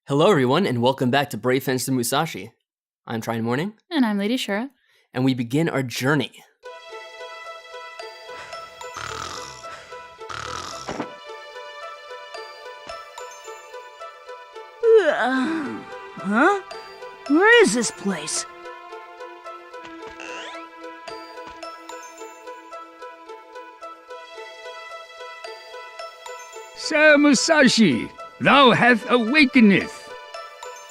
Hello, everyone, and welcome back to Brave Fence to Musashi. I'm tryinmorning. And I'm Lady Shura. And we begin our journey. Huh? Where is this place? Sir Musashi, thou hast awakeneth.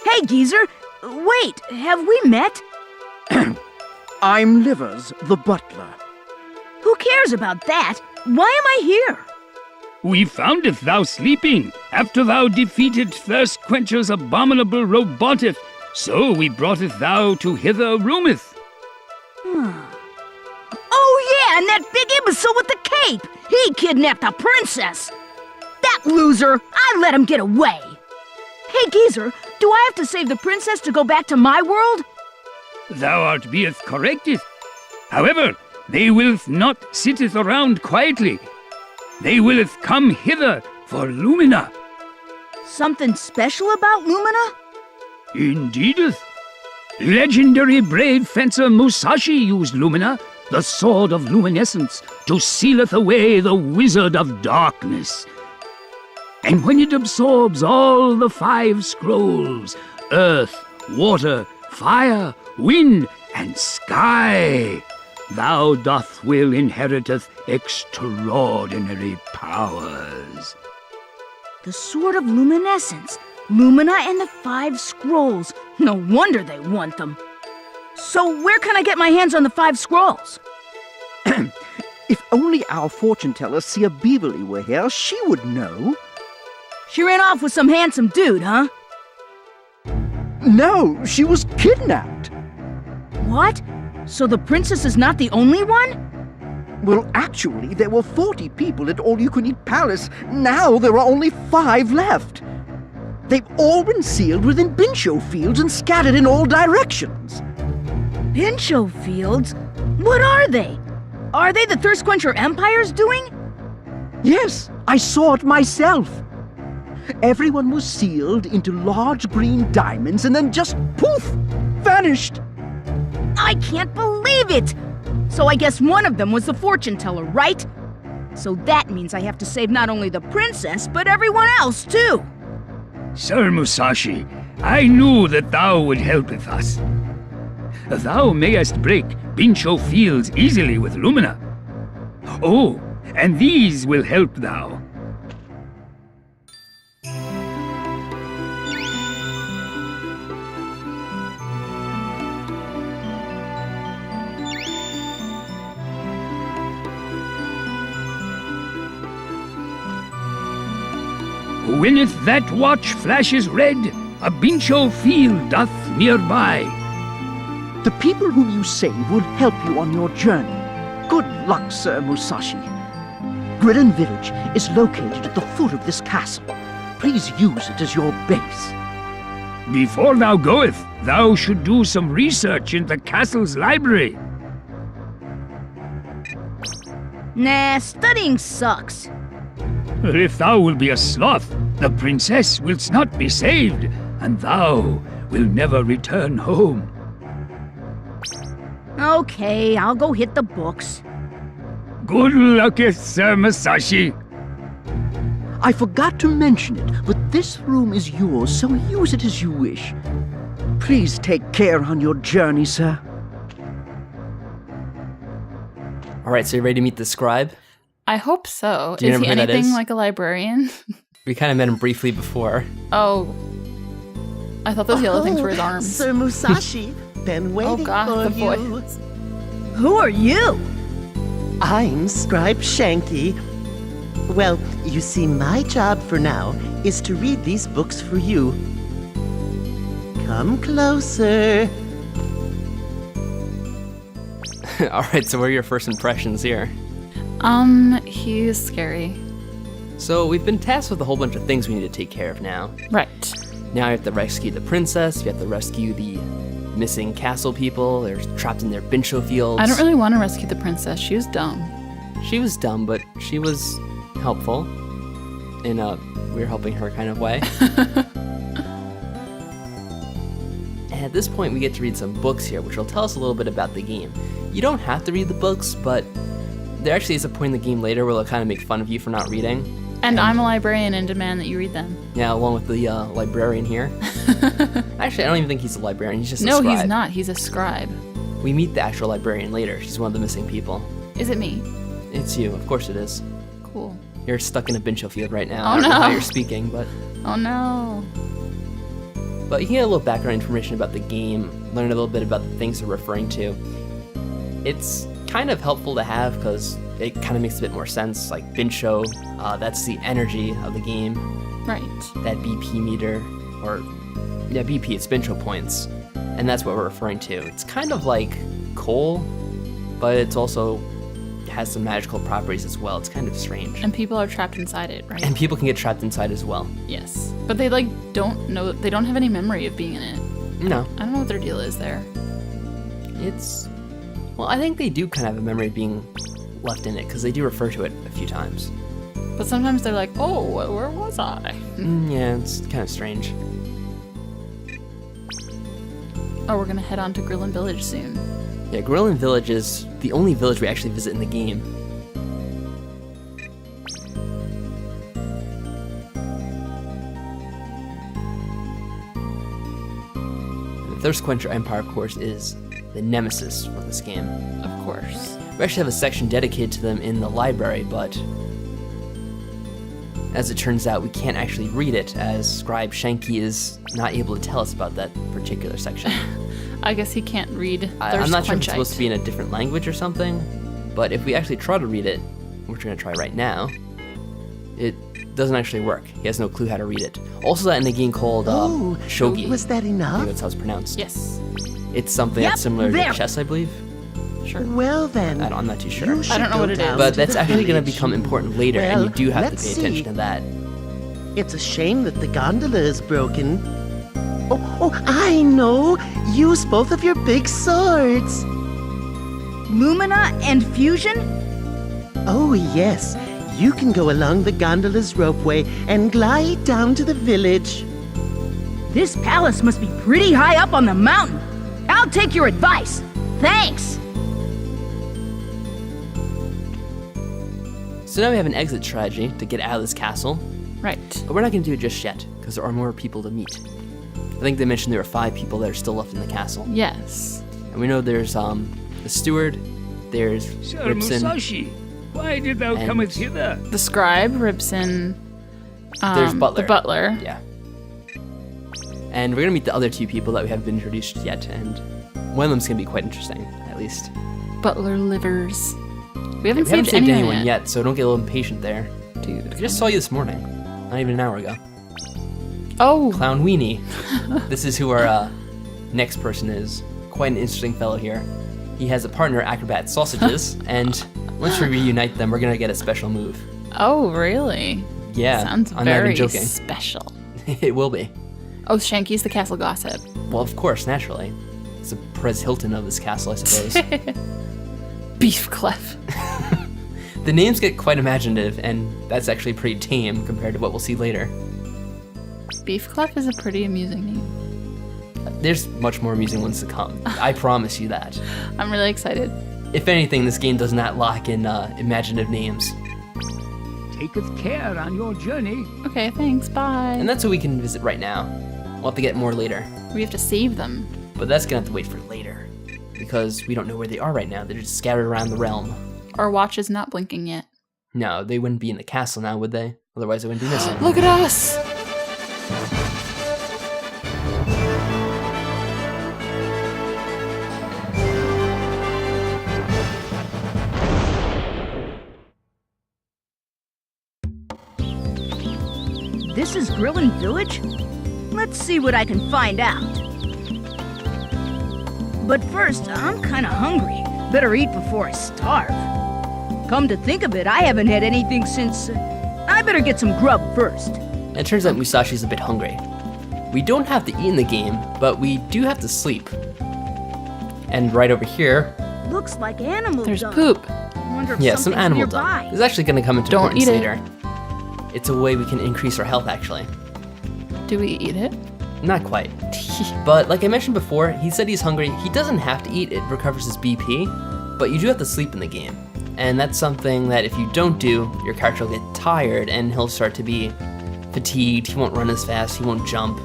Hey, geezer! Wait, have we met? I'm Livers, the butler. Who cares about that? Why am I here? We foundeth thou sleeping, after thou defeated Thirst Quencher's abominable roboteth, so we broughteth thou to hither roometh. Oh yeah, and that big imbecile with the cape! He kidnapped a princess! That loser! I let him get away! Hey, geezer, do I have to save the princess to go back to my world? Thou art beeth correcteth. However, they willeth not sitteth around quietly. They willeth come hither for Lumina. Something special about Lumina? Indeedeth. Legendary brave fencer Musashi used Lumina, the sword of luminescence, to sealeth away the wizard of darkness. And when it absorbs all the 5 scrolls, earth, water, fire, wind, and sky, thou doth will inheriteth extraordinary powers. The Sword of Luminescence, Lumina and the 5 Scrolls. No wonder they want them. So where can I get my hands on the 5 Scrolls? If only our fortune teller, Seer Beaverly, were here, she would know. She ran off with some handsome dude, huh? No, she was kidnapped. What? So the princess is not the only one? Well, actually, there were 40 people at All You Can Eat Palace. Now there are only 5 left. They've all been sealed within Bincho fields and scattered in all directions. Bincho fields? What are they? Are they the Thirst Quencher Empire's doing? Yes, I saw it myself. Everyone was sealed into large green diamonds and then just poof, vanished. I can't believe it! So I guess one of them was the fortune teller, right? So that means I have to save not only the princess, but everyone else too. Sir Musashi, I knew that thou would help with us. Thou mayest break Bincho fields easily with Lumina. Oh, and these will help thou. Wheneth that watch flashes red, a Bincho field doth nearby. The people whom you save will help you on your journey. Good luck, Sir Musashi. Gridden Village is located at the foot of this castle. Please use it as your base. Before thou goeth, thou should do some research in the castle's library. Nah, studying sucks. If thou will be a sloth, the princess will not be saved, and thou will never return home. Okay, I'll go hit the books. Good luck, Sir Musashi. I forgot to mention it, but this room is yours, so use it as you wish. Please take care on your journey, sir. All right, so you ready to meet the scribe? I hope so. Do you Is he remember who that anything is? like a librarian? We kind of met him briefly before. Oh. I thought those yellow things were his arms. Sir Musashi, been waiting God, for the you. voice. Who are you? I'm Scribe Shanky. Well, you see, my job for now is to read these books for you. Come closer. All right, so what are your first impressions here? He's scary. So we've been tasked with a whole bunch of things we need to take care of now. Right. Now you have to rescue the princess, you have to rescue the missing castle people, they're trapped in their Bincho fields. I don't really want to rescue the princess. She was dumb. She was dumb, but she was helpful in a we're helping her kind of way. And at this point, we get to read some books here, which will tell us a little bit about the game. You don't have to read the books, but there actually is a point in the game later where they'll kind of make fun of you for not reading. And I'm a librarian and demand that you read them. Yeah, along with the librarian here. Actually, I don't even think he's a librarian. He's just a No, scribe. he's not. He's a scribe. We meet the actual librarian later. She's one of the missing people. Is it me? It's you. Of course it is. Cool. You're stuck in a Bincho field right now. Oh, I don't know how no. you're speaking, but Oh no. you can get a little background information about the game, learn a little bit about the things they're referring to. It's kind of helpful to have because it kind of makes a bit more sense. Like Bincho, that's the energy of the game. Right. That BP meter, or yeah, BP, it's Bincho points, and that's what we're referring to. It's kind of like coal, but it's also has some magical properties as well. It's kind of strange. And people are trapped inside it, right? And people can get trapped inside as well. Yes. But they don't know, they don't have any memory of being in it. No. I don't know what their deal is there. Well, I think they do kind of have a memory of being left in it, because they do refer to it a few times. But sometimes they're like, oh, where was I? Yeah, it's kind of strange. Oh, we're gonna head on to Grillin Village soon. Yeah, Grillin Village is the only village we actually visit in the game. The Thirst Quencher Empire, of course, is the nemesis of this game. Of course. We actually have a section dedicated to them in the library, but as it turns out, we can't actually read it, as Scribe Shanky is not able to tell us about that particular section. I guess he can't read I'm not sure if it's Thirst supposed to be in a different language or something, but if we actually try to read it, which we're going to try right now, it doesn't actually work. He has no clue how to read it. Also that in a game called Shogi. Was that I enough? think that's how it's pronounced. Yes. It's something Yep, that's similar there. to chess, I believe. Sure. Well then, I'm not too sure. you should don't know go what it is. down But to that's the actually going to village. become important later, and you Well, do have to let's pay see. attention to that. It's a shame that the gondola is broken. Oh, I know! Use both of your big swords! Lumina and Fusion? Oh, yes. You can go along the gondola's ropeway and glide down to the village. This palace must be pretty high up on the mountain. I'll take your advice. Thanks. So now we have an exit strategy to get out of this castle, Right. but we're not going to do it just yet, because there are more people to meet. I think they mentioned there are 5 people that are still left in the castle. Yes. And we know there's the steward, there's Sir Ribson, Musashi, why did thou And- cometh hither? The scribe, Ribson, there's Butler. the butler. Yeah. And we're going to meet the other 2 people that we haven't been introduced yet, and one of them's going to be quite interesting, at least. Butler Livers. We haven't We haven't saved saved anyone anyone yet, so don't get a little impatient there. Dude. I just saw you this morning, not even an hour ago. Oh, Clown Weenie. This is who our next person is. Quite an interesting fellow here. He has a partner, Acrobat Sausages, and once we reunite them, we're gonna get a special move. oh, really? Yeah, Sounds I'm not even very joking. special. It will be. Oh, Shanky's the castle gossip. Well, of course, naturally. It's the Perez Hilton of this castle, I suppose. Beef Clef. The names get quite imaginative, and that's actually pretty tame compared to what we'll see later. Beef Clef is a pretty amusing name. There's much more amusing ones to come. I promise you that. I'm really excited. If anything, this game does not lock in imaginative names. Taketh care on your journey. Okay, thanks. Bye. And that's what we can visit right now. We'll have to get more later. We have to save them. But that's gonna have to wait for later. Because we don't know where they are right now. They're just scattered around the realm. Our watch is not blinking yet. No, they wouldn't be in the castle now, would they? Otherwise they wouldn't be missing. Look at us! This is Grillin Village? Let's see what I can find out. But first, I'm kinda hungry. Better eat before I starve. Come to think of it, I haven't had anything since... I better get some grub first. And it turns out Musashi's a bit hungry. We don't have to eat in the game, but we do have to sleep. And right over here, Looks like animal There's dung. poop. Wonder if yeah, some something's animal nearby. dung. This is actually gonna come into Don't importance eat it. later. It's a way we can increase our health, actually. Do we eat it? Not quite. But like I mentioned before, he said he's hungry. He doesn't have to eat, it recovers his BP, but you do have to sleep in the game. And that's something that if you don't do, your character will get tired and he'll start to be fatigued, he won't run as fast, he won't jump,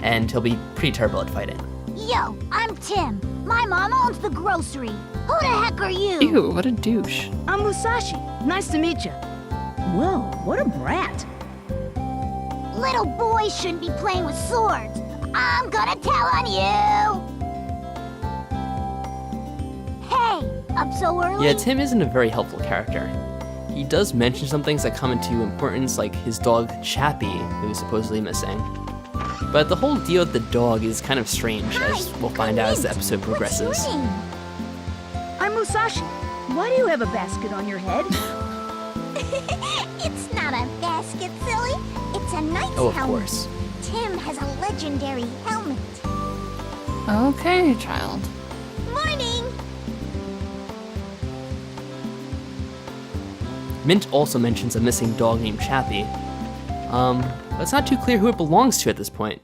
and he'll be pretty terrible at fighting. Yo, I'm Tim. My mom owns the grocery. Who the heck are you? Ew, what a douche. I'm Musashi. Nice to meet you. Whoa, what a brat. Little boys shouldn't be playing with swords. I'm gonna tell on you. Hey, up so early? Yeah, Tim isn't a very helpful character. He does mention some things that come into importance, like his dog Chappie, who is supposedly missing. But the whole deal with the dog is kind of strange, as we'll find out as the episode progresses. What's your name? I'm Musashi. Why do you have a basket on your head? It's not a basket, silly. It's a knight's Oh, of helmet. course. Tim has a legendary helmet. Okay, child. Morning! Mint also mentions a missing dog named Chappie. But it's not too clear who it belongs to at this point.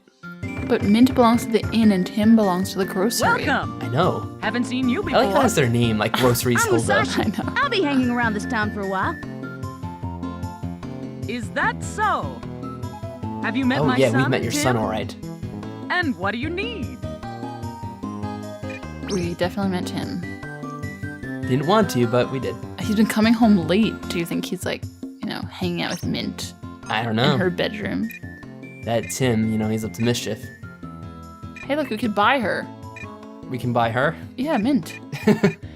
But Mint belongs to the inn and Tim belongs to the grocery. Welcome! I know. Haven't seen you I before. like how it's their name, like groceries I'm Hilda. Musashi. I know. I'll be hanging around this town for a while. Is that so? Have you met Oh my yeah, son, we met your Tim? son alright. And what do you need? We definitely met him. Didn't want to, but we did. He's been coming home late. Do you think he's like, hanging out with Mint I don't in know. her bedroom? That Tim, he's up to mischief. Hey, look, we could buy her. We can buy her. Yeah, Mint.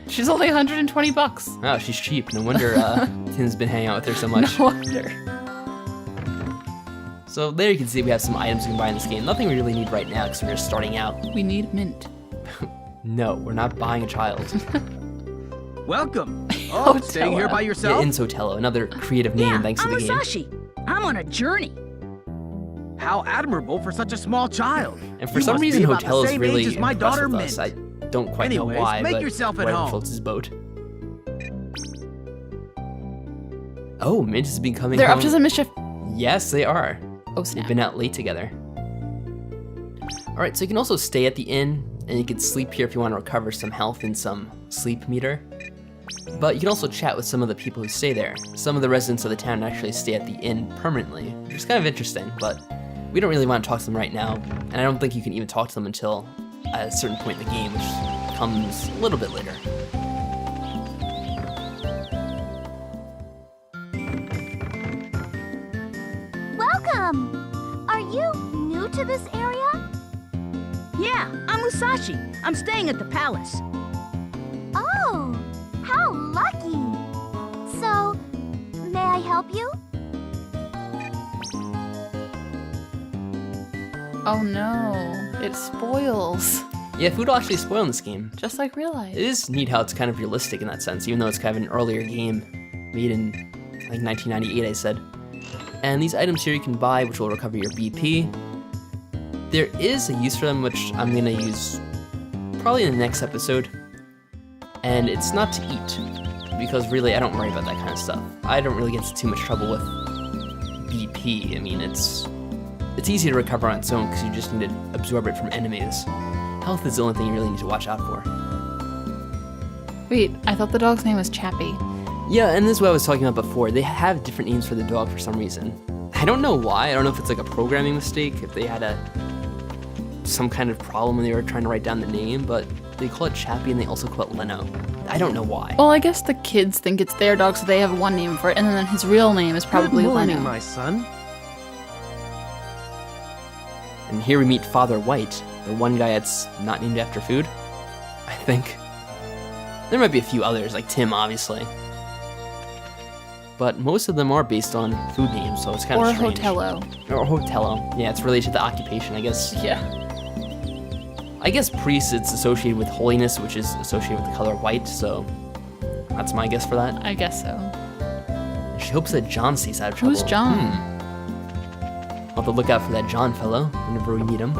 She's only $120. Oh, she's cheap. No wonder Tim's been hanging out with her so much. No wonder. So there you can see we have some items we can buy in this game. Nothing we really need right now because we're just starting out. We need Mint. No, we're not buying a child. Welcome. Oh, staying here by Yeah, yourself? Insotello, another creative name Yeah, thanks to I'm the game. Musashi. I'm on a journey. How admirable for such a small child. And for You some must be reason, about the Hotel is same really age as my impressed daughter, with us. I Mint. don't quite Anyways, know why, make but yourself at whatever home. floats his boat. Oh, Mint has been coming They're home. up to some mischief. Yes, they are. Oh, They've snap. been out late together. Alright, so you can also stay at the inn, and you can sleep here if you want to recover some health and some sleep meter. But you can also chat with some of the people who stay there. Some of the residents of the town actually stay at the inn permanently, which is kind of interesting, but we don't really want to talk to them right now, and I don't think you can even talk to them until at a certain point in the game, which comes a little bit later. Welcome! Are you new to this area? Yeah, I'm Musashi. I'm staying at the palace. Oh, how lucky! So, may I help you? Oh no, it spoils. Yeah, food will actually spoil in this game. Just like real life. It is neat how it's kind of realistic in that sense, even though it's kind of an earlier game made in like 1998, I said. And these items here you can buy, which will recover your BP. There is a use for them, which I'm gonna use probably in the next episode. And it's not to eat, because really I don't worry about that kind of stuff. I don't really get into too much trouble with BP. I mean, it's easy to recover on its own because you just need to absorb it from enemies. Health is the only thing you really need to watch out for. Wait, I thought the dog's name was Chappie. Yeah, and this is what I was talking about before. They have different names for the dog for some reason. I don't know why. I don't know if it's like a programming mistake, if they had some kind of problem when they were trying to write down the name, but they call it Chappie and they also call it Leno. I don't know why. Well, I guess the kids think it's their dog, so they have one name for it, and then his real name is probably Good morning, Leno. my son. And here we meet Father White, the one guy that's not named after food, I think. There might be a few others, like Tim, obviously. But most of them are based on food names, so it's kind Or of strange. Hotello. Or Hotello. Yeah, it's related to the occupation, I guess. Yeah. I guess priest, it's associated with holiness, which is associated with the color white, so that's my guess for that. I guess so. She hopes that John stays out of trouble. Who's John? I'll have to look out for that John fellow whenever we meet him.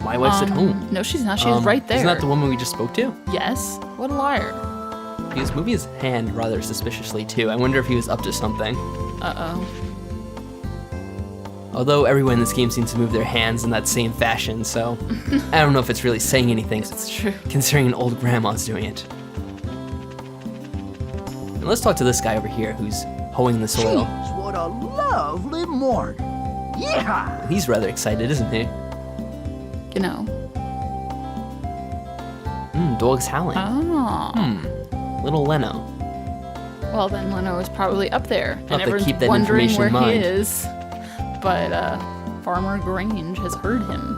My wife's at home. No, she's not. She's right there. Isn't that the woman we just spoke to? Yes. What a liar. He was moving his hand rather suspiciously, too. I wonder if he was up to something. Uh-oh. Although everyone in this game seems to move their hands in that same fashion, so I don't know if it's really saying anything. It's true. Considering an old grandma's doing it. And let's talk to this guy over here who's hoeing the soil. Jeez, what a lovely morning. Yeah! He's rather excited, isn't he? You know. Dog's howling. Oh. Little Leno. Well, then Leno is probably up there, I'll and have to everyone's keep that wondering information where in he mind. is. But Farmer Grange has heard him.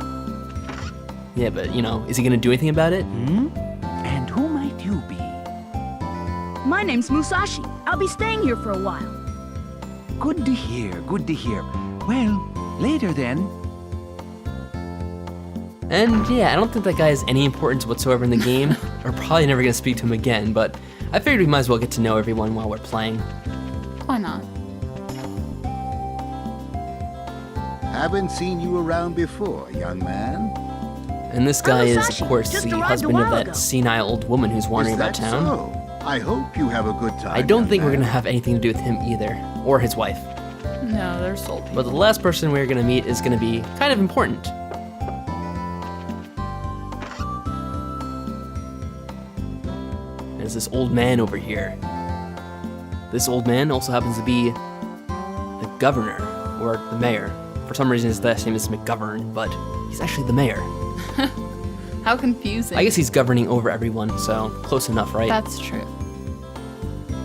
Yeah, but, you know, is he gonna do anything about it? And who might you be? My name's Musashi. I'll be staying here for a while. Good to hear, good to hear. Well, later then. And yeah, I don't think that guy has any importance whatsoever in the game. We're probably never gonna speak to him again, but I figured we might as well get to know everyone while we're playing. Why not? Haven't seen you around before, young man. And this guy is, Musashi. of course, Just the arrived a husband of while that ago. senile old woman who's wandering Is about that town. so? I hope you have a good time. I don't young think we're man. gonna have anything to do with him either, or his wife. No, they're soul people. But the last person we're gonna meet is gonna be kind of important. There's this old man over here. This old man also happens to be the governor, or the mayor. For some reason his last name is McGovern, but he's actually the mayor. How confusing. I guess he's governing over everyone, so close enough, right? That's true.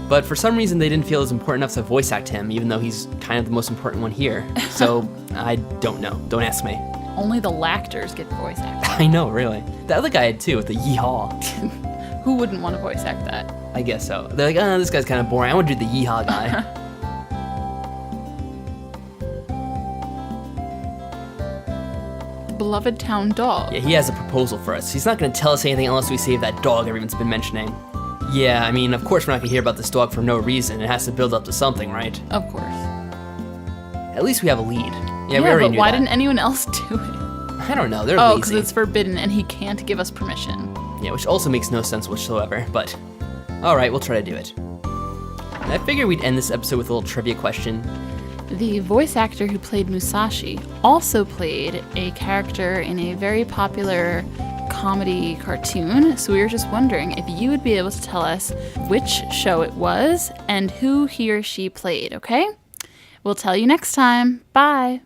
But for some reason they didn't feel it was important enough to voice act him, even though he's kind of the most important one here. So I don't know. Don't ask me. Only the Lactors get voice acting. I know, really. The other guy had too, with the yeehaw. Who wouldn't want to voice act that? I guess so. They're like, this guy's kind of boring. I want to do the yeehaw guy. The beloved town dog. Yeah, he has a proposal for us. He's not going to tell us anything unless we save that dog everyone's been mentioning. Yeah, I mean, of course we're not going to hear about this dog for no reason. It has to build up to something, right? Of course. At least we have a lead. Yeah, we already but knew why that. didn't anyone else do it? I don't know. They're Oh, lazy. because it's forbidden and he can't give us permission. Yeah, which also makes no sense whatsoever, but alright, we'll try to do it. And I figured we'd end this episode with a little trivia question. The voice actor who played Musashi also played a character in a very popular comedy cartoon, so we were just wondering if you would be able to tell us which show it was and who he or she played, okay? We'll tell you next time. Bye!